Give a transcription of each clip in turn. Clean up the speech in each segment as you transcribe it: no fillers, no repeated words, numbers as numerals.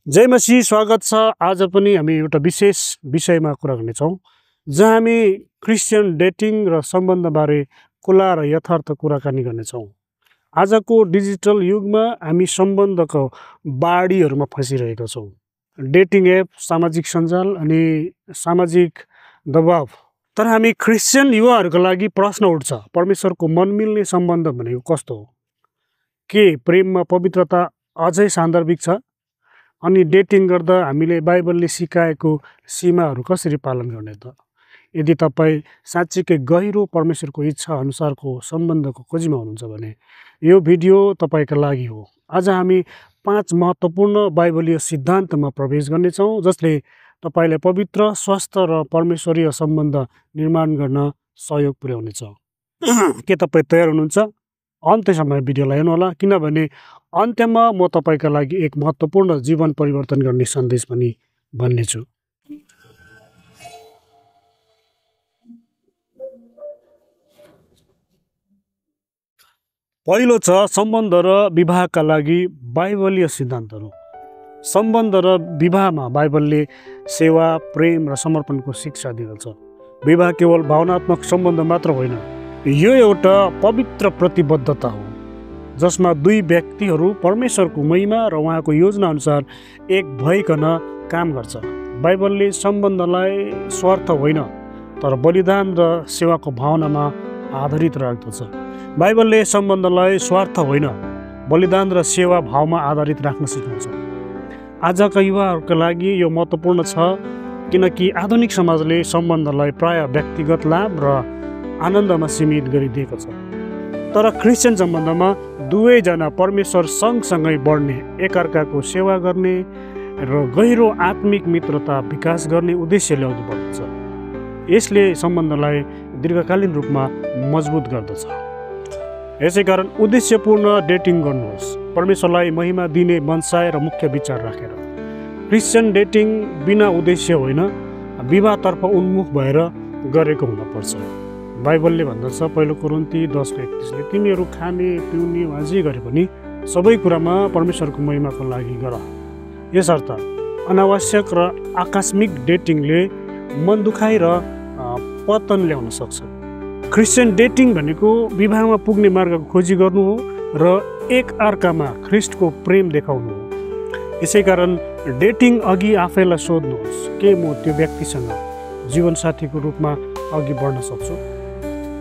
जय मसीह स्वागत छ। आज पनि हामी एउटा विशेष विषयमा कुरा गर्नेछौँ जहाँ हामी क्रिस्चियन डेटिङ र सम्बन्धबारे खुला र यथार्थ कुराकानी गर्नेछौँ। आजको डिजिटल युगमा हामी सम्बन्धको बाढीहरूमा फसिरहेका छौँ। डेटिङ एप, सामाजिक सञ्जाल अनि सामाजिक दबाव। तर हामी क्रिस्चियन युवाहरूको लागि प्रश्न उठ्छ, परमेश्वरको मनमिल्ने सम्बन्ध भनेको कस्तो हो? के प्रेममा पवित्रता अझै सान्दर्भिक छ? अनि डेटिङ गर्दा हामीले बाइबलले सिकाएको सीमाहरू कसरी पालन गर्ने त? यदि तपाईँ साँच्चीकै गहिरो परमेश्वरको इच्छा अनुसारको सम्बन्धको खोजीमा हुनुहुन्छ भने यो भिडियो तपाईँका लागि हो। आज हामी 5 महत्त्वपूर्ण बाइबलीय सिद्धान्तमा प्रवेश गर्नेछौँ जसले तपाईँलाई पवित्र, स्वस्थ र परमेश्वरीय सम्बन्ध निर्माण गर्न सहयोग पुर्याउनेछ। के तपाईँ तयार हुनुहुन्छ? अन्त्यसम्म भिडियोलाई हेर्नुहोला, किनभने अन्त्यमा म तपाईँका लागि एक महत्त्वपूर्ण जीवन परिवर्तन गर्ने सन्देश पनि भन्नेछु। पहिलो छ सम्बन्ध र विवाहका लागि बाइबलीय सिद्धान्तहरू। सम्बन्ध र विवाहमा बाइबलले सेवा, प्रेम र समर्पणको शिक्षा दिँदछ। विवाह केवल भावनात्मक सम्बन्ध मात्र होइन, यो एउटा पवित्र प्रतिबद्धता हो जसमा दुई व्यक्तिहरू परमेश्वरको महिमा र उहाँको योजना अनुसार एक भइकन काम गर्छ। बाइबलले सम्बन्धलाई स्वार्थ होइन तर बलिदान र सेवाको भावनामा आधारित राख्दछ। बाइबलले सम्बन्धलाई स्वार्थ होइन, बलिदान र सेवा भावमा आधारित राख्न सिकाउँछ। आजका युवाहरूका लागि यो महत्त्वपूर्ण छ किनकि आधुनिक समाजले सम्बन्धलाई प्राय व्यक्तिगत लाभ र आनन्दमा सीमित गरिदिएको छ। तर क्रिस्चियन सम्बन्धमा दुवैजना परमेश्वर सँगसँगै बढ्ने, एकअर्काको सेवा गर्ने र गहिरो आत्मिक मित्रता विकास गर्ने उद्देश्यले अघि बढ्दछ। यसले सम्बन्धलाई दीर्घकालीन रूपमा मजबुत गर्दछ। यसैकारण उद्देश्यपूर्ण डेटिङ गर्नुहोस्, परमेश्वरलाई महिमा दिने मनसाय र मुख्य विचार राखेर। क्रिस्चियन डेटिङ बिना उद्देश्य होइन, विवाहतर्फ उन्मुख भएर गरेको हुनुपर्छ। बाइबलले भन्दछ, पहिलो कोरिन्थी 10:31ले, तिमीहरू खाने पिउने वा जे गरे पनि सबै कुरामा परमेश्वरको महिमाको लागि गर। यसर्थ अनावश्यक र आकस्मिक डेटिङले मन दुखाइ र पतन ल्याउन सक्छ। क्रिस्चियन डेटिङ भनेको विवाहमा पुग्ने मार्गको खोजी गर्नु हो र एक अर्कामा ख्रिस्टको प्रेम देखाउनु हो। यसैकारण डेटिङ अघि आफैलाई सोध्नुहोस्, के म त्यो व्यक्तिसँग जीवनसाथीको रूपमा अघि बढ्न सक्छु?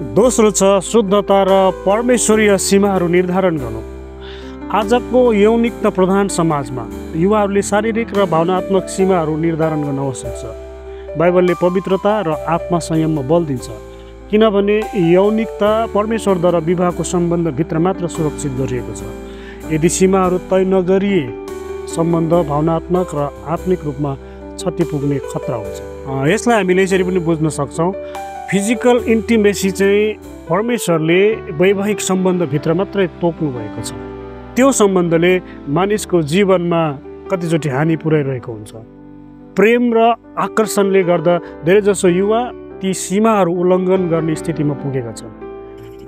दोस्रो छ शुद्धता र परमेश्वरीय सीमाहरू निर्धारण गर्नु। आजको यौनिकता प्रधान समाजमा युवाहरूले शारीरिक र भावनात्मक सीमाहरू निर्धारण गर्न आवश्यक छ। बाइबलले पवित्रता र आत्मा संयममा बल दिन्छ किनभने यौनिकता परमेश्वरद्वारा विवाहको सम्बन्धभित्र मात्र सुरक्षित गरिएको छ। यदि सीमाहरू तय नगरिए सम्बन्ध भावनात्मक र आत्मिक रूपमा क्षति पुग्ने खतरा हुन्छ। यसलाई हामीले यसरी पनि बुझ्न सक्छौँ, फिजिकल इन्टिमेसी चाहिँ परमेश्वरले वैवाहिक सम्बन्धभित्र मात्रै तोक्नु भएको छ। त्यो सम्बन्धले मानिसको जीवनमा कतिचोटि हानि पुर्याइरहेको हुन्छ। प्रेम र आकर्षणले गर्दा धेरैजसो युवा ती सीमाहरू उल्लङ्घन गर्ने स्थितिमा पुगेका छन्।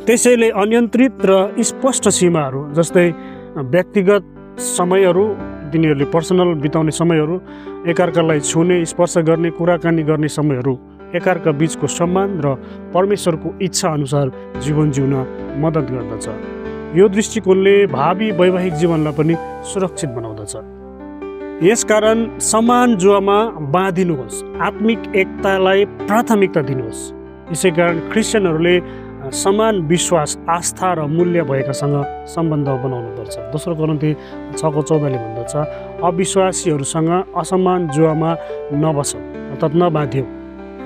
त्यसैले अनियन्त्रित र स्पष्ट सीमाहरू जस्तै व्यक्तिगत समयहरू, तिनीहरूले पर्सनल बिताउने समयहरू, एकअर्कालाई छुने, स्पर्श गर्ने, कुराकानी गर्ने समयहरू एकअर्का बीचको सम्मान र परमेश्वरको इच्छा अनुसार जीवन जिउन मद्दत गर्दछ। यो दृष्टिकोणले भावी वैवाहिक जीवनलाई पनि सुरक्षित बनाउँदछ। यसकारण समान जुवामा बाँधिनुहोस्, आत्मिक एकतालाई प्राथमिकता दिनुहोस्। यसैकारण क्रिस्चियनहरूले समान विश्वास, आस्था र मूल्य भएकासँग सम्बन्ध बनाउनुपर्छ। दोस्रो कोरिन्थी 6:14ले भन्दछ, अविश्वासीहरूसँग असमान जुवामा नबस अर्थात् नबाँध्यो।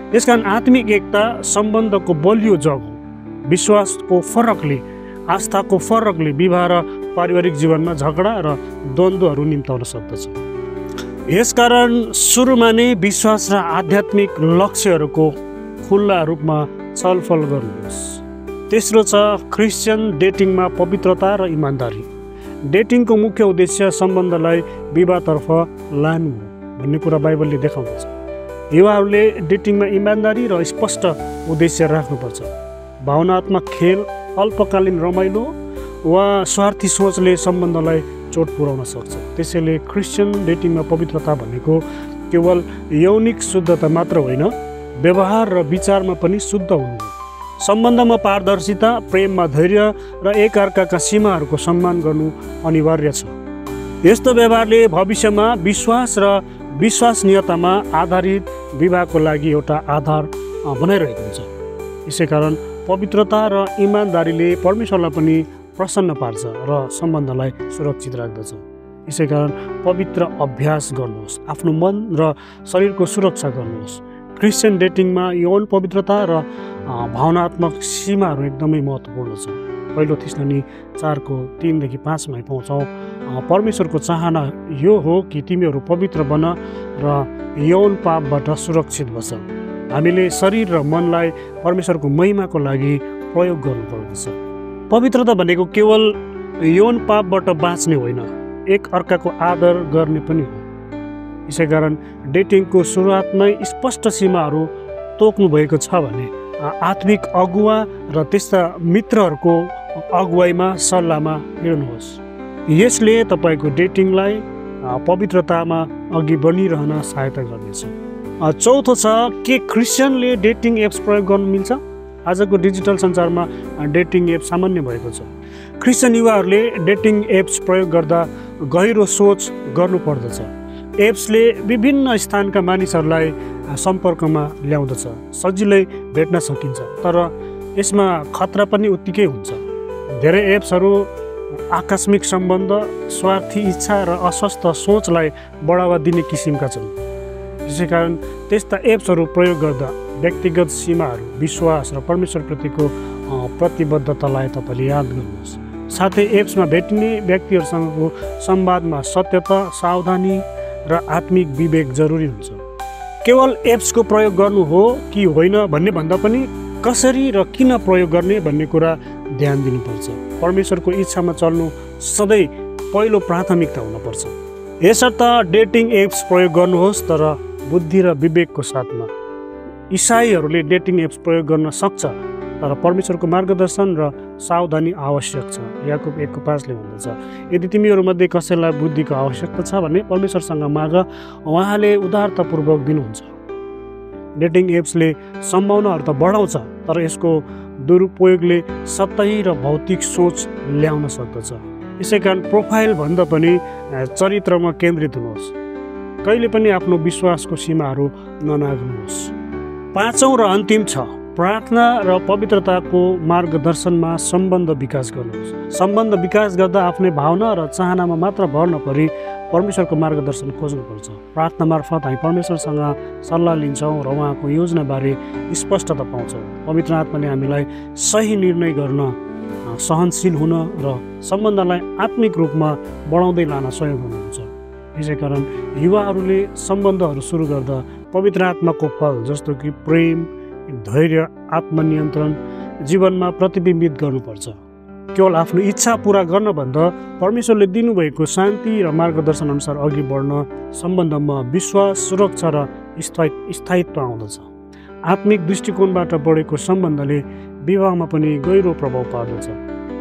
यसकारण आत्मिक एकता सम्बन्धको बलियो जग हो। विश्वासको फरकले, आस्थाको फरकले विवाह र पारिवारिक जीवनमा झगडा र द्वन्द्वहरू निम्ताउन सक्दछ। यसकारण सुरुमा नै विश्वास र आध्यात्मिक लक्ष्यहरूको खुल्ला रूपमा छलफल गर्नुहोस्। तेस्रो छ क्रिस्चियन डेटिङमा पवित्रता र इमान्दारी। डेटिङको मुख्य उद्देश्य सम्बन्धलाई विवाहतर्फ लानु हो भन्ने कुरा बाइबलले देखाउँदछ। युवाहरूले डेटिङमा इमान्दारी र स्पष्ट उद्देश्य राख्नुपर्छ। भावनात्मक खेल, अल्पकालीन रमाइलो वा स्वार्थी सोचले सम्बन्धलाई चोट पुर्याउन सक्छ। त्यसैले क्रिस्चियन डेटिङमा पवित्रता भनेको केवल यौनिक शुद्धता मात्र होइन, व्यवहार र विचारमा पनि शुद्ध हुनु हो। सम्बन्धमा पारदर्शिता, प्रेममा धैर्य र एकअर्काका सीमाहरूको सम्मान गर्नु अनिवार्य छ। यस्तो व्यवहारले भविष्यमा विश्वास र विश्वसनीयतामा आधारित विवाहको लागि एउटा आधार बनाइरहेको हुन्छ। यसैकारण पवित्रता र इमानदारीले परमेश्वरलाई पनि प्रसन्न पार्छ र सम्बन्धलाई सुरक्षित राख्दछ। यसैकारण पवित्र अभ्यास गर्नुहोस्, आफ्नो मन र शरीरको सुरक्षा गर्नुहोस्। क्रिस्चियन डेटिङमा यौन पवित्रता र भावनात्मक सीमाहरू एकदमै महत्त्वपूर्ण छ। पहिलो थिस्सलुनी 4:3-5 पाउँछौँ, परमेश्वरको चाहना यो हो कि तिमीहरू पवित्र बन र यौन पापबाट सुरक्षित बस। हामीले शरीर र मनलाई परमेश्वरको महिमाको लागि प्रयोग गर्नुपर्दछ। पवित्रता भनेको केवल यौन पापबाट बाँच्ने होइन, एक अर्काको आदर गर्ने पनि हो। यसैकारण डेटिङको सुरुवातमै स्पष्ट सीमाहरू तोक्नु भएको छ भने आत्मिक अगुवा र त्यस्ता मित्रहरूको अगुवाईमा सल्लाहमा हिँड्नुहोस्। यसले तपाईँको डेटिङलाई पवित्रतामा अघि बढिरहन सहायता गर्नेछ। चौथो छ, के क्रिस्चियनले डेटिङ एप्स प्रयोग गर्नु मिल्छ? आजको डिजिटल संसारमा डेटिङ एप सामान्य भएको छ। क्रिस्चियन युवाहरूले डेटिङ एप्स प्रयोग गर्दा गहिरो सोच गर्नुपर्दछ। एप्सले विभिन्न स्थानका मानिसहरूलाई सम्पर्कमा ल्याउँदछ, सजिलै भेट्न सकिन्छ, तर यसमा खतरा पनि उत्तिकै हुन्छ। धेरै एप्सहरू आकस्मिक सम्बन्ध, स्वार्थी इच्छा र अस्वस्थ सोचलाई बढावा दिने किसिमका छन्। यसैकारण त्यस्ता एप्सहरू प्रयोग गर्दा व्यक्तिगत सीमाहरू, विश्वास र परमेश्वरप्रतिको प्रतिबद्धतालाई तपाईँले याद गर्नुहोस्। साथै एप्समा भेटिने व्यक्तिहरूसँगको संवादमा सत्यता, सावधानी र आत्मिक विवेक जरुरी हुन्छ। केवल एप्सको प्रयोग गर्नु हो कि होइन भन्ने भन्दा पनि कसरी र किन प्रयोग गर्ने भन्ने कुरा ध्यान दिनुपर्छ। परमेश्वरको इच्छामा चल्नु सधैँ पहिलो प्राथमिकता हुनुपर्छ। यसर्थ डेटिङ एप्स प्रयोग गर्नुहोस्, तर बुद्धि र विवेकको साथमा। इसाईहरूले डेटिङ एप्स प्रयोग गर्न सक्छ, तर परमेश्वरको मार्गदर्शन र सावधानी आवश्यक छ। याकुब 1:5 भन्दछ, यदि तिमीहरूमध्ये कसैलाई बुद्धिको आवश्यकता छ भने परमेश्वरसँग माग, उहाँले उदारतापूर्वक दिनुहुन्छ। डेटिङ एप्सले सम्भावनाहरू त बढाउँछ, तर यसको दुरुपयोगले सतही र भौतिक सोच ल्याउन सक्दछ। यसैकारण प्रोफाइल भन्दा पनि चरित्रमा केन्द्रित हुनुहोस्। कहिले पनि आफ्नो विश्वासको सीमाहरू ननाग्नुहोस्। पाँचौँ र अन्तिम छ, प्रार्थना र पवित्रताको मार्गदर्शनमा सम्बन्ध विकास गर्नुहोस्। सम्बन्ध विकास गर्दा आफ्नै भावना र चाहनामा मात्र भर नपरी परमेश्वरको मार्गदर्शन खोज्नुपर्छ। प्रार्थना मार्फत हामी परमेश्वरसँग सल्लाह लिन्छौँ र उहाँको योजनाबारे स्पष्टता पाउँछौँ। पवित्र आत्माले हामीलाई सही निर्णय गर्न, सहनशील हुन र सम्बन्धलाई आत्मिक रूपमा बढाउँदै लान सहयोग गर्नुहुन्छ। यसैकारण युवाहरूले सम्बन्धहरू सुरु गर्दा पवित्र आत्माको फल जस्तो कि प्रेम, धैर्य, आत्मनियन्त्रण जीवनमा प्रतिबिम्बित गर्नुपर्छ। केवल आफ्नो इच्छा पुरा गर्नभन्दा परमेश्वरले दिनुभएको शान्ति र मार्गदर्शन अनुसार अघि बढ्न सम्बन्धमा विश्वास, सुरक्षा र स्थायित्व आउँदछ। आत्मिक दृष्टिकोणबाट बढेको सम्बन्धले विवाहमा पनि गहिरो प्रभाव पार्दछ।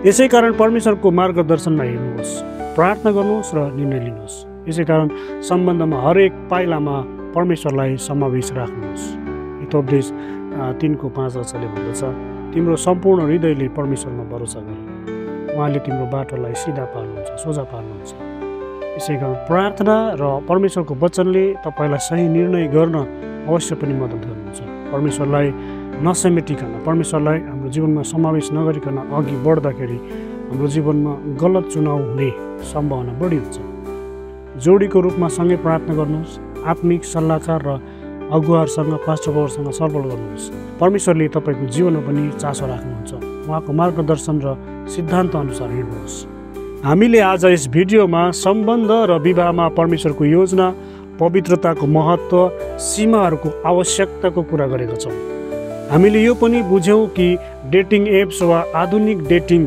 यसैकारण परमेश्वरको मार्गदर्शनमा हिँड्नुहोस्, प्रार्थना गर्नुहोस् र निर्णय लिनुहोस्। यसैकारण सम्बन्धमा हरेक पाइलामा परमेश्वरलाई समावेश राख्नुहोस्। उपदेश 3:5 भन्दछ, तिम्रो सम्पूर्ण हृदयले परमेश्वरमा भरोसा गर, उहाँले तिम्रो बाटोलाई सिधा पार्नुहुन्छ, सोझा पार्नुहुन्छ। यसैकारण प्रार्थना र परमेश्वरको वचनले तपाईँलाई सही निर्णय गर्न अवश्य पनि मद्दत गर्नुहुन्छ। परमेश्वरलाई नसमेटिकन, परमेश्वरलाई हाम्रो जीवनमा समावेश नगरिकन अघि बढ्दाखेरि हाम्रो जीवनमा गलत चुनाव हुने सम्भावना बढी हुन्छ। जोडीको रूपमा सँगै प्रार्थना गर्नुहोस्। आत्मिक सल्लाहकार र अगुवाहरूसँग, पास्टरहरूसँग छलफल गर्नुहोस्। परमेश्वरले तपाईँको जीवनमा पनि चासो राख्नुहुन्छ। उहाँको मार्गदर्शन र सिद्धान्त अनुसार हिँड्नुहोस्। हामीले आज यस भिडियोमा सम्बन्ध र विवाहमा परमेश्वरको योजना, पवित्रताको महत्त्व, सीमाहरूको आवश्यकताको कुरा गरेका छौँ। हामीले यो पनि बुझ्यौँ कि डेटिङ एप्स वा आधुनिक डेटिङ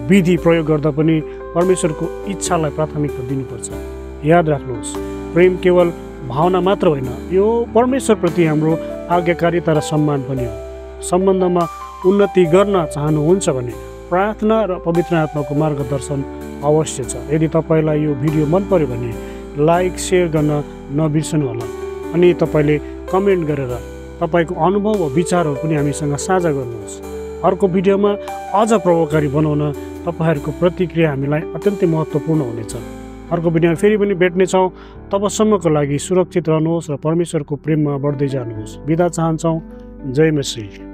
विधि प्रयोग गर्दा पनि परमेश्वरको इच्छालाई प्राथमिकता दिनुपर्छ। याद राख्नुहोस्, प्रेम केवल भावना मात्र होइन, यो परमेश्वरप्रति हाम्रो आज्ञाकारिता र सम्मान पनि हो। सम्बन्धमा उन्नति गर्न चाहनुहुन्छ भने प्रार्थना र पवित्र आत्माको मार्गदर्शन अवश्य छ। यदि तपाईँलाई यो भिडियो मन पर्यो भने लाइक सेयर गर्न नबिर्सनु होला अनि तपाईँले कमेन्ट गरेर तपाईँको अनुभव वा विचारहरू पनि हामीसँग साझा गर्नुहोस्। अर्को भिडियोमा अझ प्रभावकारी बनाउन तपाईँहरूको प्रतिक्रिया हामीलाई अत्यन्तै महत्त्वपूर्ण हुनेछ। अर्को भिडियोमा फेरि पनि भेट्नेछौँ। तबसम्मको लागि सुरक्षित रहनुहोस् र परमेश्वरको प्रेममा बढ्दै जानुहोस्। बिदा चाहन्छौँ। जय मसीह।